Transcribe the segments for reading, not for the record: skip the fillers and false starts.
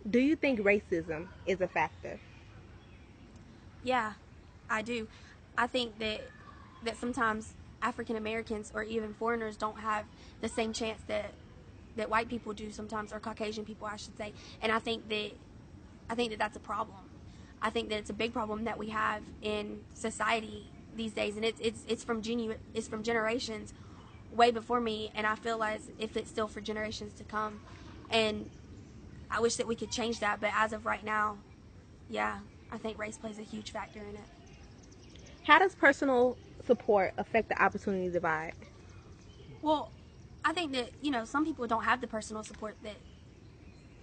Do you think racism is a factor? Yeah, I do. I think that sometimes African Americans or even foreigners don't have the same chance that white people do sometimes, or Caucasian people, I should say. And I think that that's a problem. I think that it's a big problem that we have in society these days, and it's from generations way before me, and I feel as if it's still for generations to come. And I wish that we could change that, but as of right now, yeah, I think race plays a huge factor in it. How does personal support affect the opportunity divide? Well, I think that, some people don't have the personal support that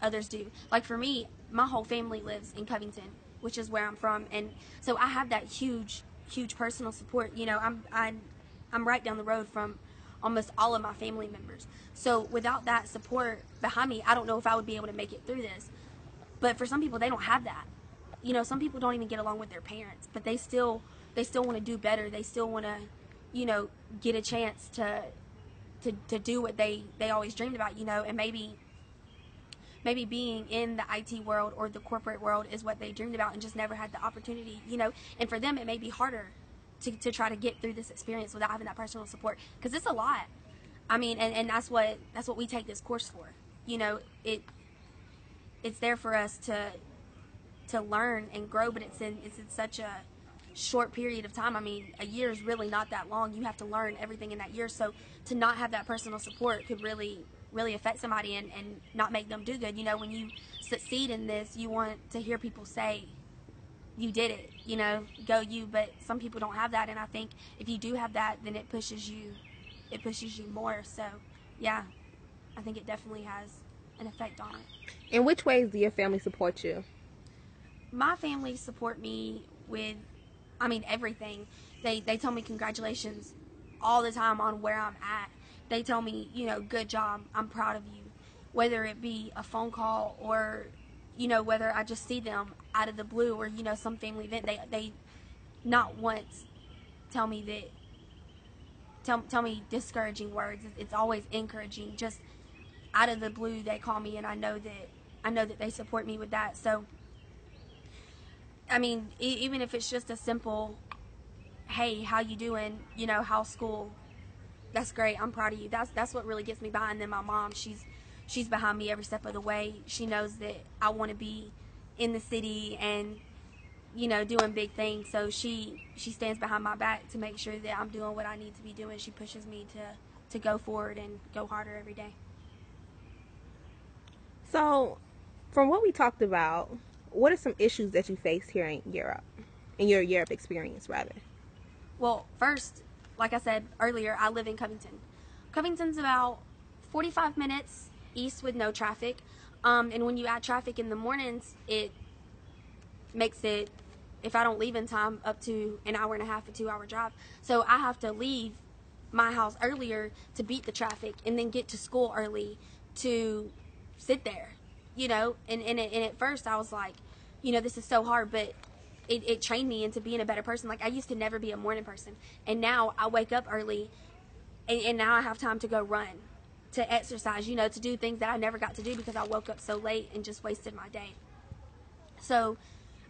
others do. Like for me, my whole family lives in Covington, which is where I'm from, and so I have that huge personal support. I'm right down the road from almost all of my family members. So without that support behind me, I don't know if I would be able to make it through this. But for some people, they don't have that. Some people don't even get along with their parents, but they still want to do better. They still want to, get a chance to do what they always dreamed about. And maybe being in the IT world or the corporate world is what they dreamed about and just never had the opportunity. And for them, it may be harder to try to get through this experience without having that personal support, because it's a lot. I mean, and that's what we take this course for. It's there for us to learn and grow, but it's in such a short period of time. I mean, a year is really not that long. You have to learn everything in that year. So to not have that personal support could really affect somebody and not make them do good. When you succeed in this, you want to hear people say, you did it, go you. But some people don't have that, and I think if you do have that, then it pushes you more. So yeah, I think it definitely has an effect on it. In which ways do your family support you? My family support me with, everything. They tell me congratulations all the time on where I'm at. They tell me, good job, I'm proud of you. Whether it be a phone call or, whether I just see them out of the blue or, some family event, they not once tell me tell me discouraging words. It's always encouraging. Just out of the blue, they call me, and I know that they support me with that. So even if it's just a simple, hey, how you doing? How's school? That's great. I'm proud of you. That's what really gets me by. And then my mom, she's behind me every step of the way. She knows that I want to be in the city and doing big things. So she stands behind my back to make sure that I'm doing what I need to be doing. She pushes me to go forward and go harder every day. So, from what we talked about, what are some issues that you faced here in Europe, in your Europe experience, rather? Well, first, like I said earlier, I live in Covington. Covington's about 45 minutes east with no traffic. And when you add traffic in the mornings, it makes it, if I don't leave in time, up to an hour and a half, a 2-hour drive. So I have to leave my house earlier to beat the traffic and then get to school early to sit there, and at first I was like, this is so hard, but it trained me into being a better person. Like, I used to never be a morning person, and now I wake up early, and now I have time to go run, to exercise, to do things that I never got to do because I woke up so late and just wasted my day. So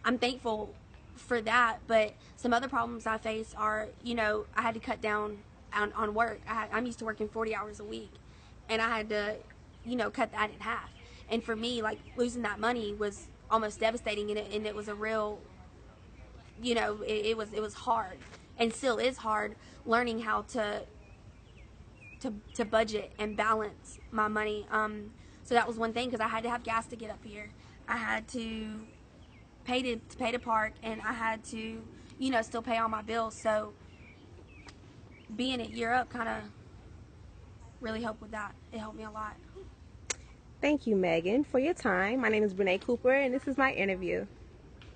I'm thankful for that. But some other problems I face are, I had to cut down on work. I'm used to working 40 hours a week, and I had to, cut that in half. And for me, like, losing that money was almost devastating, and it was a real, it was hard, and still is hard, learning how to budget and balance my money. So that was one thing, because I had to have gas to get up here. I had to pay to park, and I had to, still pay all my bills. So being at Europe kind of really helped with that. It helped me a lot. Thank you, Megan, for your time. My name is Brene Cooper, and this is my interview.